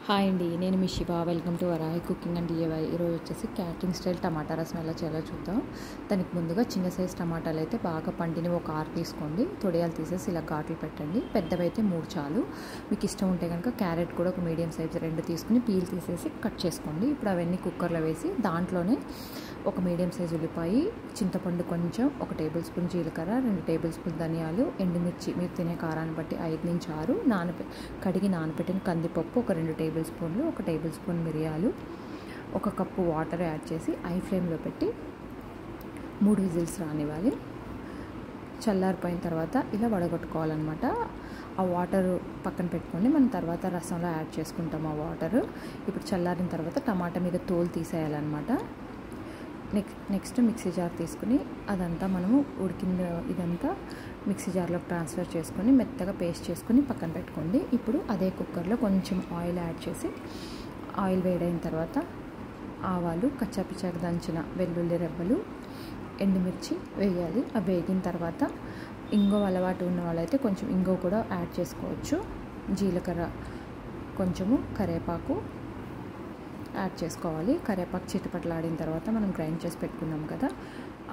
Hi అండి, నేను మీ Shiva. Welcome to Varahi cooking and DIY. ఈరోజు వచ్చేసి క్యాటరింగ్ స్టైల్ టమాటా రసం ఎలా చేయాలో చూద్దాం. దానికి ముందుగా చిన్న సైజ్ టమాటాలు అయితే బాగా పండిని ఒక 6 తీసుకోండి. తొడియాలు తీసేసి ఇలా ఘాట్లు పెట్టండి. పెద్దవైతే 3 చాలు. మీకు ఇష్టం ఉంటే కనుక క్యారెట్ కూడా ఒక మీడియం సైజ్ 2 తీసుకుని పీల్ తీసేసి కట్ చేసుకోండి. ఇప్పుడు అవన్నీ కుక్కర్లో వేసి దాంట్లోనే ఒక మీడియం సైజ్ ఉల్లిపాయ, చింతపండు కొంచెం, 1 టేబుల్ స్పూన్ జీలకర్ర, 2 టేబుల్ స్పూన్ ధనియాలు, ఎండుమిర్చి మీరు తినే కారాన్ని బట్టి 5 నుంచి 6, కడిగి నానబెట్టిన కందిపప్పు ఒక 2 టేబుల్ స్పూన్లు, 1 టేబుల్ స్పూన్ మిరియాలు, 1 కప్పు వాటర్ యాడ్ చేసి ఐ ఫ్లేమ్లో పెట్టి 3 విజిల్స్ రానివ్వాలి. చల్లారిపోయిన తర్వాత ఇలా వడగొట్టుకోవాలన్నమాట. ఆ వాటర్ పక్కన పెట్టుకొని మనం తర్వాత రసంలో యాడ్ చేసుకుంటాం ఆ వాటర్. ఇప్పుడు చల్లారిన తర్వాత టమాటా మీద తోలు తీసేయాలన్నమాట. నెక్స్ట్ మిక్సీ జార్ తీసుకుని అదంతా మనము ఉడికిన ఇదంతా మిక్సీ జార్లోకి ట్రాన్స్ఫర్ చేసుకొని మెత్తగా పేస్ట్ చేసుకొని పక్కన పెట్టుకోండి. ఇప్పుడు అదే కుక్కర్లో కొంచెం ఆయిల్ యాడ్ చేసి ఆయిల్ వేడైన తర్వాత ఆవాలు, కచ్చాపిచ్చాకు దంచిన వెల్లుల్లి రెబ్బలు, ఎండుమిర్చి వేయాలి. అవి వేగిన తర్వాత ఇంగువ అలవాటు ఉన్న వాళ్ళైతే కొంచెం ఇంగువ కూడా యాడ్ చేసుకోవచ్చు. జీలకర్ర, కొంచెము కరివేపాకు యాడ్ చేసుకోవాలి. కరివేపాకు చిటపటలాడిన తర్వాత మనం గ్రైండ్ చేసి పెట్టుకున్నాం కదా,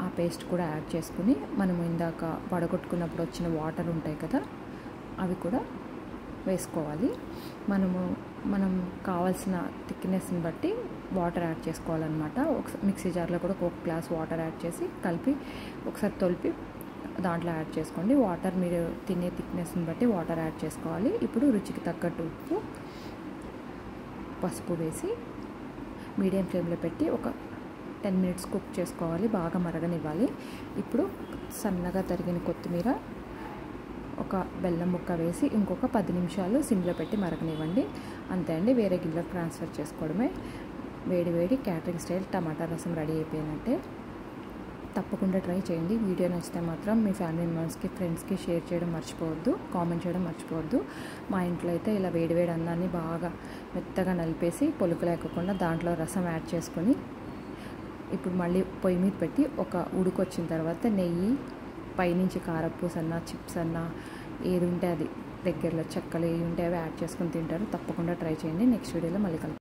ఆ పేస్ట్ కూడా యాడ్ చేసుకుని మనము ఇందాక వడగొట్టుకున్నప్పుడు వచ్చిన వాటర్ ఉంటాయి కదా, అవి కూడా వేసుకోవాలి. మనం కావాల్సిన థిక్నెస్ని బట్టి వాటర్ యాడ్ చేసుకోవాలన్నమాట. మిక్సీ జార్లో కూడా ఒక గ్లాస్ వాటర్ యాడ్ చేసి కలిపి ఒకసారి తొలిపి దాంట్లో యాడ్ చేసుకోండి. వాటర్ మీరు తినే థిక్నెస్ని బట్టి వాటర్ యాడ్ చేసుకోవాలి. ఇప్పుడు రుచికి తగ్గట్టు ఉప్పు, పసుపు వేసి మీడియం ఫ్లేమ్లో పెట్టి ఒక 10 మినిట్స్ కుక్ చేసుకోవాలి. బాగా మరగనివ్వాలి. ఇప్పుడు సన్నగా తరిగిన కొత్తిమీర, ఒక బెల్లం ముక్క వేసి ఇంకొక 10 నిమిషాలు సిమ్లో పెట్టి మరగనివ్వండి. అంతే అండి, వేరే గిన్నెలోకి ట్రాన్స్ఫర్ చేసుకోవడమే. వేడి వేడి క్యాటరింగ్ స్టైల్ టమాటా రసం రెడీ అయిపోయినట్టే. తప్పకుండా ట్రై చేయండి. వీడియో నచ్చితే మాత్రం మీ ఫ్యామిలీ మెంబర్స్కి, ఫ్రెండ్స్కి షేర్ చేయడం మర్చిపోవద్దు, కామెంట్ చేయడం మర్చిపోవద్దు. మా ఇంట్లో అయితే ఇలా వేడివేడి అన్నాన్ని బాగా మెత్తగా నలిపేసి పొలుకు లేకుండా దాంట్లో రసం యాడ్ చేసుకొని ఇప్పుడు మళ్ళీ పొయ్యి మీద పెట్టి ఒక ఉడికొచ్చిన తర్వాత నెయ్యి, పైనుంచి కారపూస అన్న, చిప్స్ అన్న, ఏది ఉంటే అది దగ్గరలో చెక్కలు ఏవి ఉంటే అవి యాడ్ చేసుకొని తింటారు. తప్పకుండా ట్రై చేయండి. నెక్స్ట్ వీడియోలో మళ్ళీ కలుద్దాం.